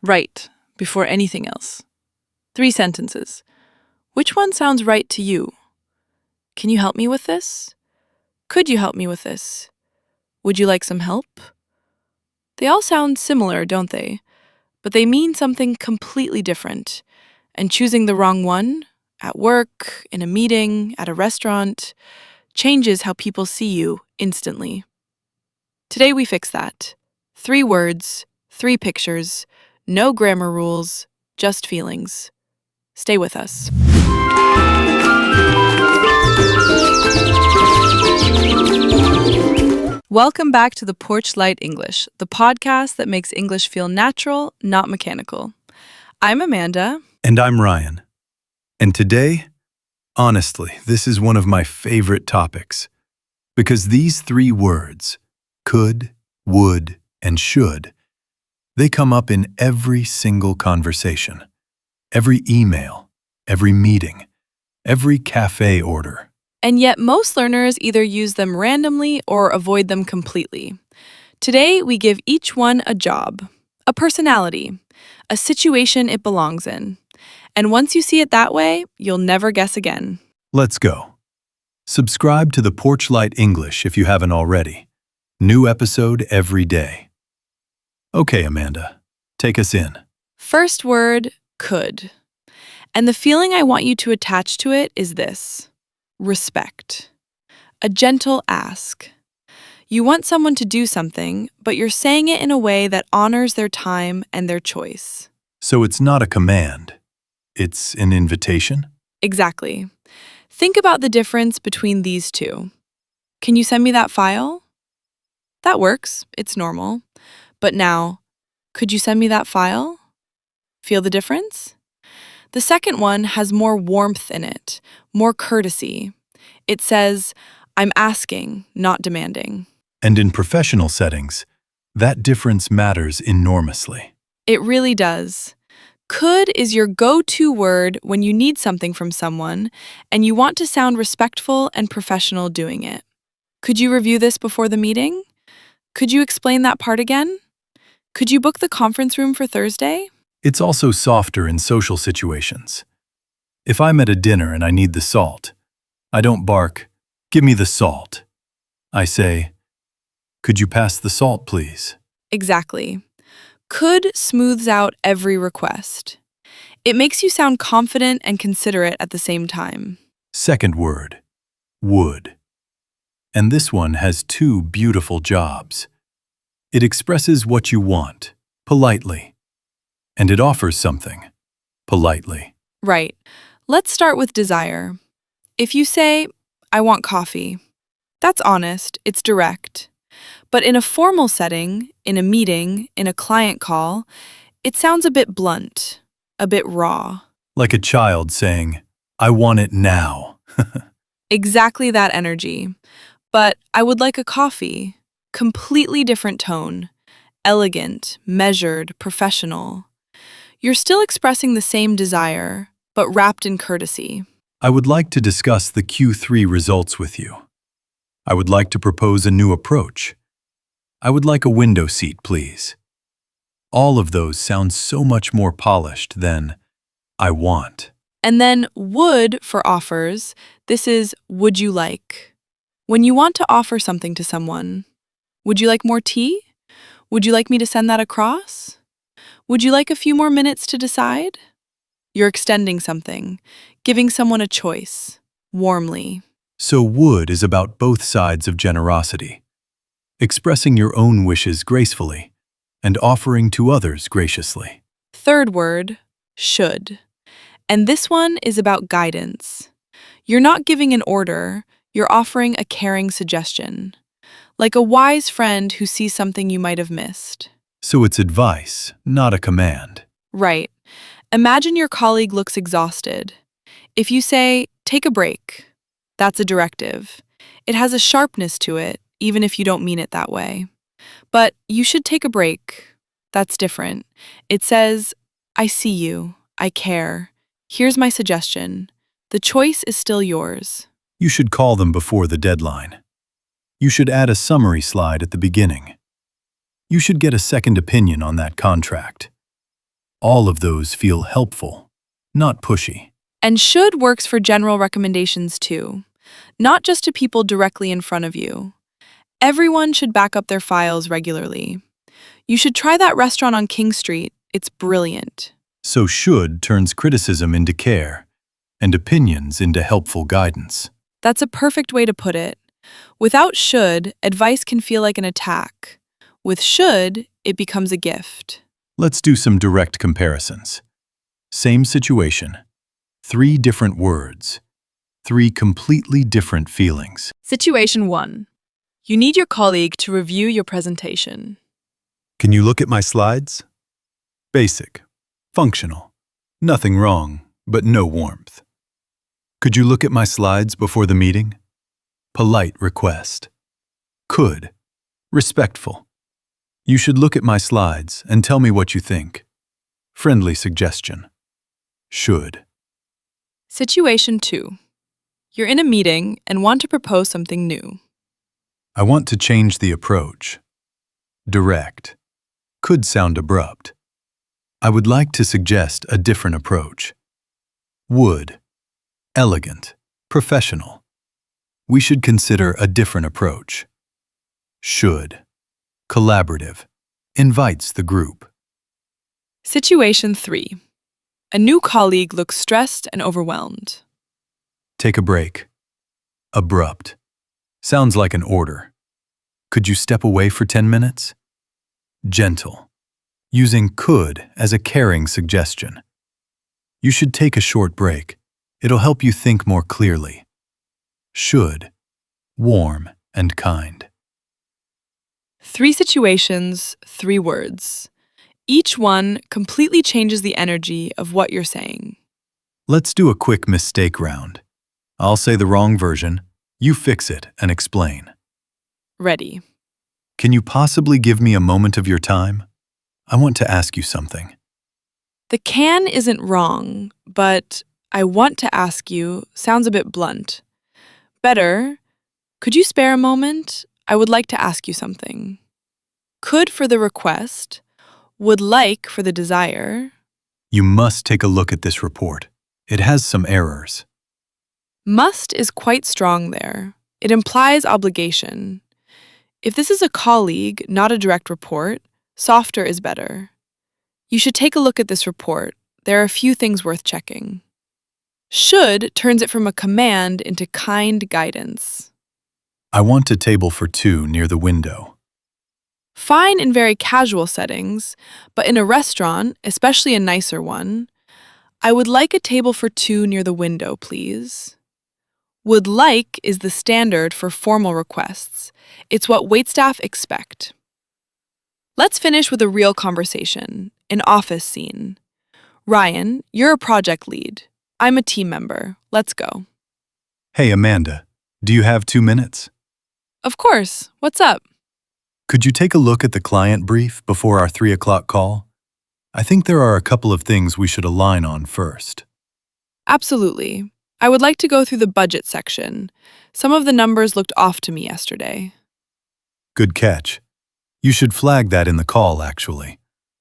Right, before anything else. 3 sentences. Which one sounds right to you? Can you help me with this? Could you help me with this? Would you like some help? They all sound similar, don't they? But they mean something completely different. And choosing the wrong one, at work, in a meeting, at a restaurant, changes how people see you instantly. Today we fix that. 3 words, 3 pictures, no grammar rules, just feelings. Stay with us. Welcome back to the Porch Light English, the podcast that makes English feel natural, not mechanical. I'm Amanda. And I'm Ryan. And today, honestly, this is one of my favorite topics. Because these 3 words, could, would, and should, they come up in every single conversation, every email, every meeting, every cafe order. And yet most learners either use them randomly or avoid them completely. Today, we give each one a job, a personality, a situation it belongs in. And once you see it that way, you'll never guess again. Let's go. Subscribe to the Porch Light English if you haven't already. New episode every day. Okay, Amanda, take us in. First word, could. And the feeling I want you to attach to it is this: respect. A gentle ask. You want someone to do something, but you're saying it in a way that honors their time and their choice. So it's not a command. It's an invitation? Exactly. Think about the difference between these two. Can you send me that file? That works. It's normal. But now, could you send me that file? Feel the difference? The second one has more warmth in it, more courtesy. It says, I'm asking, not demanding. And in professional settings, that difference matters enormously. It really does. Could is your go-to word when you need something from someone and you want to sound respectful and professional doing it. Could you review this before the meeting? Could you explain that part again? Could you book the conference room for Thursday? It's also softer in social situations. If I'm at a dinner and I need the salt, I don't bark, "Give me the salt." I say, "Could you pass the salt, please?" Exactly. Could smooths out every request. It makes you sound confident and considerate at the same time. Second word, would. And this one has 2 beautiful jobs. It expresses what you want, politely. And it offers something, politely. Right. Let's start with desire. If you say, I want coffee, that's honest, it's direct. But in a formal setting, in a meeting, in a client call, it sounds a bit blunt, a bit raw. Like a child saying, "I want it now." Exactly that energy. But I would like a coffee. Completely different tone. Elegant, measured, professional. You're still expressing the same desire, but wrapped in courtesy. I would like to discuss the Q3 results with you. I would like to propose a new approach. I would like a window seat, please. All of those sound so much more polished than I want. And then would for offers, this is would you like. When you want to offer something to someone, would you like more tea? Would you like me to send that across? Would you like a few more minutes to decide? You're extending something, giving someone a choice, warmly. So would is about both sides of generosity, expressing your own wishes gracefully and offering to others graciously. Third word, should. And this one is about guidance. You're not giving an order, you're offering a caring suggestion. Like a wise friend who sees something you might have missed. So it's advice, not a command. Right. Imagine your colleague looks exhausted. If you say, take a break, that's a directive. It has a sharpness to it, even if you don't mean it that way. But you should take a break. That's different. It says, I see you. I care. Here's my suggestion. The choice is still yours. You should call them before the deadline. You should add a summary slide at the beginning. You should get a second opinion on that contract. All of those feel helpful, not pushy. And should works for general recommendations too, not just to people directly in front of you. Everyone should back up their files regularly. You should try that restaurant on King Street. It's brilliant. So should turns criticism into care and opinions into helpful guidance. That's a perfect way to put it. Without should, advice can feel like an attack. With should, it becomes a gift. Let's do some direct comparisons. Same situation. 3 different words. 3 completely different feelings. Situation 1. You need your colleague to review your presentation. Can you look at my slides? Basic. Functional. Nothing wrong, but no warmth. Could you look at my slides before the meeting? Polite request. Could. Respectful. You should look at my slides and tell me what you think. Friendly suggestion. Should. Situation 2. You're in a meeting and want to propose something new. I want to change the approach. Direct. Could sound abrupt. I would like to suggest a different approach. Would. Elegant. Professional. We should consider a different approach. Should. Collaborative. Invites the group. Situation 3. A new colleague looks stressed and overwhelmed. Take a break. Abrupt. Sounds like an order. Could you step away for 10 minutes? Gentle. Using could as a caring suggestion. You should take a short break. It'll help you think more clearly. Should. Warm and kind. 3 situations, 3 words. Each one completely changes the energy of what you're saying. Let's do a quick mistake round. I'll say the wrong version. You fix it and explain. Ready. Can you possibly give me a moment of your time? I want to ask you something. The can isn't wrong, but I want to ask you sounds a bit blunt. Better, could you spare a moment? I would like to ask you something. Could for the request, would like for the desire. You must take a look at this report. It has some errors. Must is quite strong there. It implies obligation. If this is a colleague, not a direct report, softer is better. You should take a look at this report. There are a few things worth checking. Should turns it from a command into kind guidance. I want a table for 2 near the window. Fine in very casual settings, but in a restaurant, especially a nicer one, I would like a table for 2 near the window, please. Would like is the standard for formal requests. It's what waitstaff expect. Let's finish with a real conversation, an office scene. Ryan, you're a project lead. I'm a team member. Let's go. Hey, Amanda, do you have 2 minutes? Of course. What's up? Could you take a look at the client brief before our 3 o'clock call? I think there are a couple of things we should align on first. Absolutely. I would like to go through the budget section. Some of the numbers looked off to me yesterday. Good catch. You should flag that in the call, actually.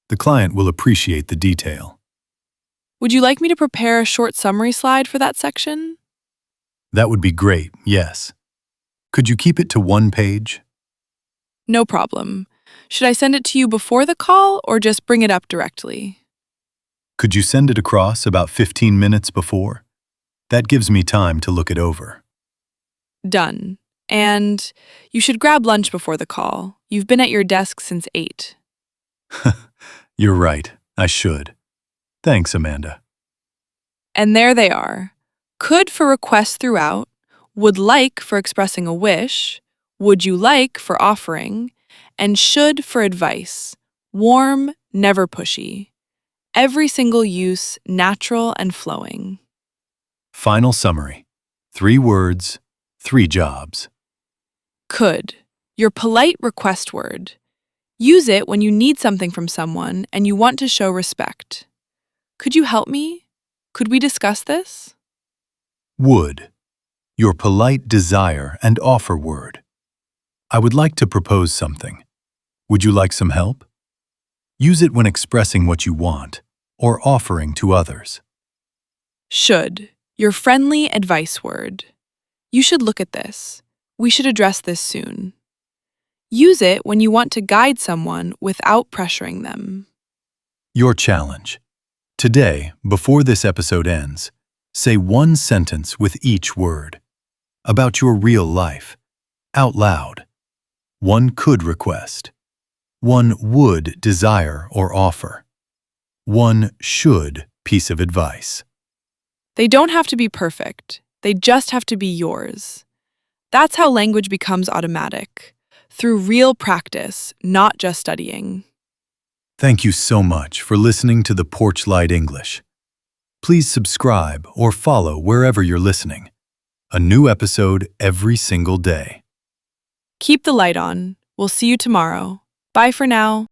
The client will appreciate the detail. Would you like me to prepare a short summary slide for that section? That would be great, yes. Could you keep it to 1 page? No problem. Should I send it to you before the call or just bring it up directly? Could you send it across about 15 minutes before? That gives me time to look it over. Done. And you should grab lunch before the call. You've been at your desk since 8. You're right, I should. Thanks, Amanda. And there they are. Could for request throughout, would like for expressing a wish, would you like for offering, and should for advice. Warm, never pushy. Every single use natural and flowing. Final summary. 3 words, 3 jobs. Could, your polite request word. Use it when you need something from someone and you want to show respect. Could you help me? Could we discuss this? Would, your polite desire and offer word. I would like to propose something. Would you like some help? Use it when expressing what you want or offering to others. Should, your friendly advice word. You should look at this. We should address this soon. Use it when you want to guide someone without pressuring them. Your challenge. Today, before this episode ends, say one sentence with each word about your real life, out loud. One could request. One would desire or offer. One should piece of advice. They don't have to be perfect. They just have to be yours. That's how language becomes automatic, through real practice, not just studying. Thank you so much for listening to the Porch Light English. Please subscribe or follow wherever you're listening. A new episode every single day. Keep the light on. We'll see you tomorrow. Bye for now.